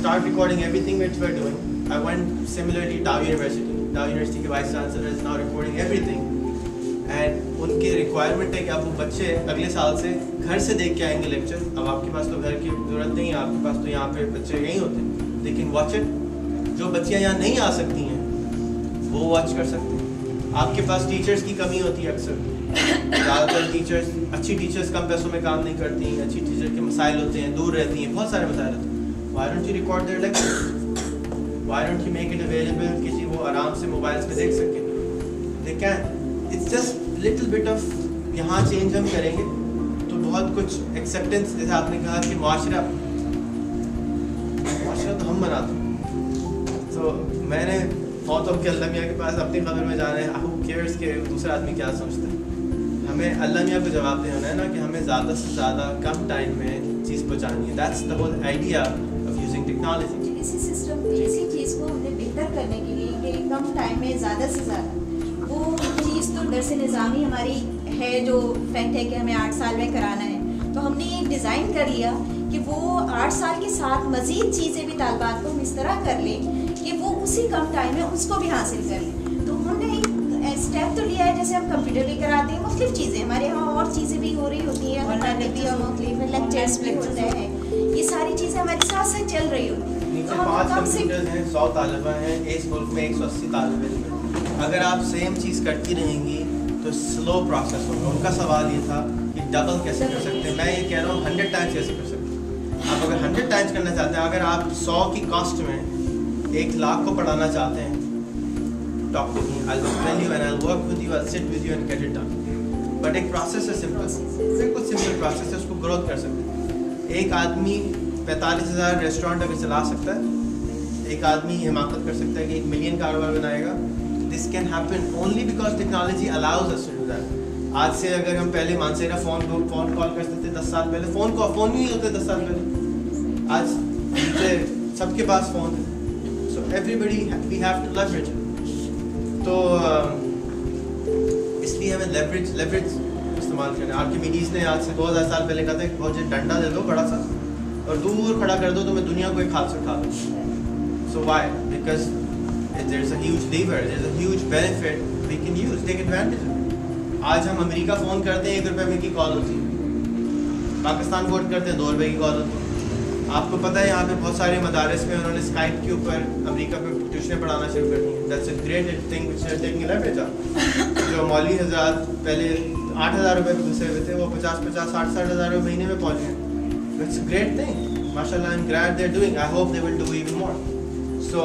start recording everything which we're doing. I went similarly Dow University کے vice chancellor is now recording everything. And ان کی requirement ہے کہ آپ وہ بچے اگلے سال سے گھر سے دیکھ کے آئیں گے لیکچر. اب آپ کے پاس تو گھر کی ضرورت نہیں ہے, آپ کے پاس تو یہاں پہ بچے یہیں ہوتے ہیں. لیکن واچ اٹ, جو بچیاں یہاں نہیں آ سکتی ہیں وہ واچ کر سکتے ہیں. آپ کے پاس ٹیچرس کی کمی ہوتی ہے اکثر, زیادہ تر ٹیچرس, اچھی ٹیچرس کم پیسوں میں کام نہیں کرتی ہیں, اچھی ٹیچر کے مسائل ہوتے ہیں, دور رہتی ہیں, بہت سارے مسائل ہوتے ہیں. Why don't you record their lectures? Why don't you make it available کسی وہ آرام سے موبائلس پہ دیکھ سکیں؟ They can. It's just little bit of یہاں چینج ہم کریں گے تو بہت کچھ ایکسیپٹینس, جیسے آپ نے کہا کہ معاشرہ تو ہم بناتے ہیں. تو میں نے بہت اب کہ اللہ میاں کے پاس اپنی قبر میں جانا ہے. Who cares کہ دوسرا آدمی کیا سوچتا ہے؟ ہمیں اللہ میاں کو جواب دینا ہے نا کہ ہمیں زیادہ سے زیادہ کم ٹائم میں چیز پہنچانی ہے. That's the whole idea of using technology. اسی سسٹم اسی چیز کو ہم نے بہتر کرنے کے لیے کہ کم ٹائم میں زیادہ سے زیادہ, وہ چیز تو درس نظامی ہماری ہے جو فیکٹ ہے کہ ہمیں 8 سال میں کرانا ہے, تو ہم نے یہ ڈیزائن کر لیا کہ وہ 8 سال کے ساتھ مزید چیزیں بھی طالبات کو ہم اس طرح کر لیں کہ وہ اسی کم ٹائم میں اس کو بھی حاصل کر لیں. تو ہم نے ایک اسٹیپ تو لیا ہے, جیسے ہم کمپیوٹر بھی کراتے ہیں, مختلف چیزیں ہمارے یہاں اور چیزیں بھی ہو رہی ہوتی ہیں, مختلف لیکچرس بھی ہوتے ہیں, یہ ساری چیزیں ہمارے ساتھ ساتھ چل رہی ہوتی ہیں. 5 کمپیوٹرز ہیں, 100 طالبہ ہیں, اس ملک میں 180 طالب علم ہیں. اگر آپ سیم چیز کرتی رہیں گی تو سلو پروسیس ہوگا. ان کا سوال یہ تھا کہ ڈبل کیسے کر سکتے ہیں. میں یہ کہہ رہا ہوں 100 ٹائمس کیسے کر سکتے ہیں. آپ اگر 100 ٹائمس کرنا چاہتے ہیں, اگر آپ 100 کی کاسٹ میں 1 لاکھ کو پڑھانا چاہتے ہیں, talk to me, I'll tell you and I'll work with you, I'll sit with you and get it done. But ایک پروسیس ہے سمپل, بالکل سمپل پروسیس ہے, اس کو گروتھ کر سکتے ہیں. ایک آدمی 45,000 ریسٹورینٹ اگر چلا سکتا ہے, ایک آدمی حماقت کر سکتا ہے کہ 1 ملین کاروبار بنائے گا. This can happen only because technology allows us to do that. آج سے اگر ہم پہلے مانسیرا فون کال کرتے تھے 10 سال پہلے, فون نہیں ہوتے 10 سال پہلے, آج سب کے پاس فون ہے. So everybody we have to leverage. تو اس لیے ہمیں لیوریج استعمال کرنا ہے. آرکیمیڈیز نے آج سے 2000 سال پہلے کہا تھا کہ مجھے ڈنڈا دے دو بڑا سا اور دور کھڑا کر دو تو میں دنیا کو ایک ہاتھ سے اٹھا دوں. So why? Because there's a huge lever, there's a huge benefit we can use, take advantage of it. آج ہم امریکہ فون کرتے ہیں 1 روپے میں کی کال ہوتی ہے, پاکستان فون کرتے ہیں 2 روپے کی کال ہوتی ہے. آپ کو پتہ ہے یہاں پہ بہت سارے مدارس میں انہوں نے اسکائپ کے اوپر امریکہ پہ ٹیوشنیں پڑھانا شروع کر دی ہیں. That's a great thing which they are taking leverage of. جو مولوی حضرات پہلے 8,000 روپے پہ گھسے ہوئے تھے, وہ 50,000-60,000 روپے مہینے میں پہنچ گئے. It's a great thing. MashaAllah, I'm glad they're doing. I hope they will do even more. So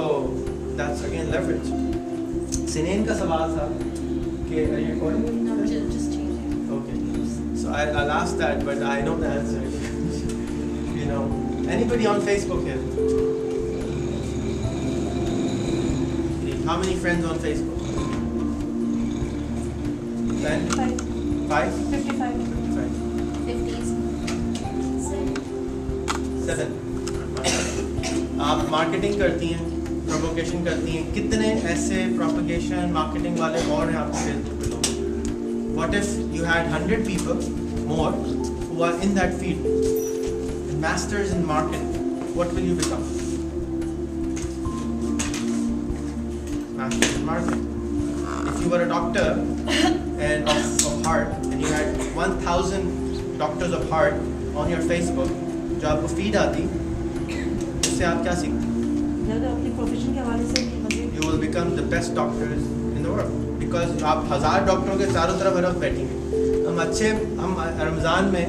that's again leverage. Sineen ka sawal tha کہ are you recording? No, just change. Okay. So I'll ask that, but I know the answer. You know, anybody on Facebook here? How many friends on Facebook? 10? 5? 55. 50s. 7. آپ marketing کرتی ہیں, propagation کرتی ہیں, کتنے ایسے propagation marketing والے اور ہیں آپ کے فیس بک پہ لوگ؟ What if you had 100 people more who are in that field, masters in marketing, what will you become? Masters in marketing. If you were a doctor and of heart and you had 1,000 doctors of heart on your Facebook, جو آپ کو feed آتی, اس سے آپ کیا سیکھتے؟ اپنے profession کے حوالے سے You will become the best doctors in the world because آپ 1000 ڈاکٹروں کے چاروں طرف ہر وقت بیٹھیں گے. ہم رمضان میں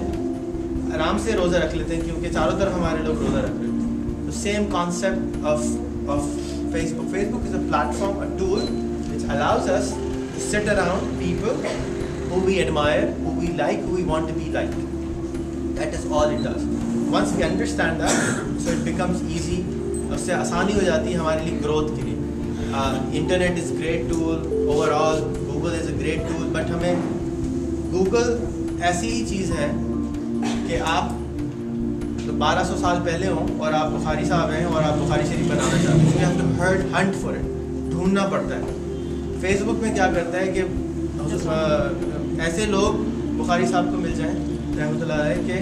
آرام سے روزہ رکھ لیتے ہیں کیونکہ چاروں طرف ہمارے لوگ روزہ رکھ لیتے ہیں. The same concept of Facebook. Facebook is a platform, a tool which allows us to sit around people who we admire, who we like, who we want to be like. That is all it does. Once we understand that, so it becomes easy, اس سے آسانی ہو جاتی ہے ہمارے لیے growth کے لیے. Internet is great tool overall, Google is a great tool, but ہمیں Google ایسی ہی چیز ہے کہ آپ 1200 سال پہلے ہوں اور آپ بخاری صاحب ہیں اور آپ بخاری شریف بنانا چاہتے ہیں, you have to hunt for it, ڈھونڈنا پڑتا ہے. فیس بک میں کیا کرتا ہے کہ ایسے لوگ بخاری صاحب کو مل جائیں رحمۃ اللہ علیہ کہ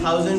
1000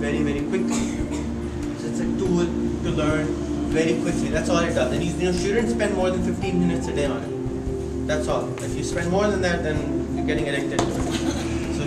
very very quickly. So it's a tool to learn very quickly. That's all it does. And you shouldn't spend more than 15 minutes a day on it. That's all. If you spend more than that, then you're getting addicted to it. So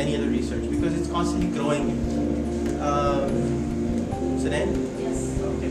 any other research because it's constantly growing. Sinan? Yes. Okay.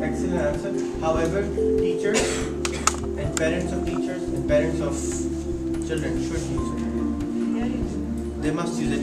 Excellent answer. However, teachers and parents of teachers and parents of children should use it. They must use it.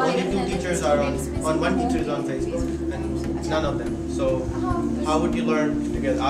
Only 2 teachers are on 1 teacher is on Facebook and none of them. So how would you learn together?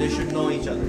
They should know each other.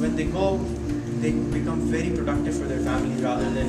when they go they become very productive for their family rather than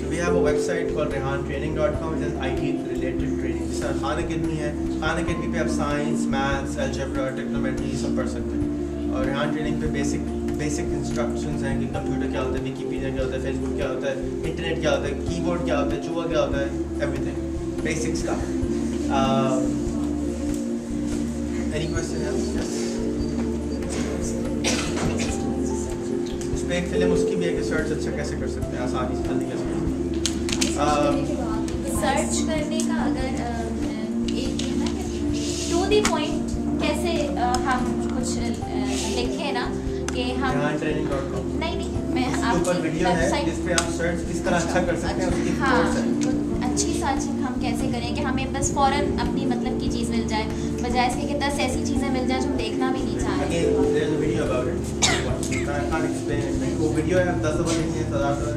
So we have a website called rehantraining.com, which is IT related training. جس طرح Khan academy ہے, Khan academy پہ آپ science, maths, algebra, ٹیکنومیٹری سب پڑھ سکتے ہیں. اور Rehan training پہ بیسک انسٹرکشنز ہیں کہ کمپیوٹر کیا ہوتا ہے, ویکیپیڈیا کیا ہوتا ہے, فیس بک کیا ہوتا ہے, انٹرنیٹ کیا ہوتا ہے, کی بورڈ کیا ہوتا ہے, چوہا کیا ہوتا ہے, every thing basic stuff. Any question ہے؟ اس پہ ایک فلم اس کی بھی ہے کہ سرچ اچھا کیسے کر سکتے ہیں, آسانی سے جلدی کیسے کر سکتے ہیں. سرچ کرنے کا اگر ایک یہ نا کہ ٹو دی پوائنٹ کیسے ہم کچھ لکھیں نا کہ ہم rehantraining.com نہیں میں آپ کو ویڈیو ہے جس پہ آپ سرچ کس طرح اچھا کر سکتے ہیں, اس کی ہاں ٹیپس ہیں. اچھی سرچنگ ہم کیسے کریں کہ ہمیں بس فوراً اپنی مطلب کی چیز مل جائے, بجائے اس کے کہ 10 ایسی چیزیں مل جائیں جو ہم دیکھنا بھی نہیں چاہیں. Again, there is a video about it. I can't explain it. وہ ویڈیو ہے, 10 دفعہ دیکھیں, 1000 دفعہ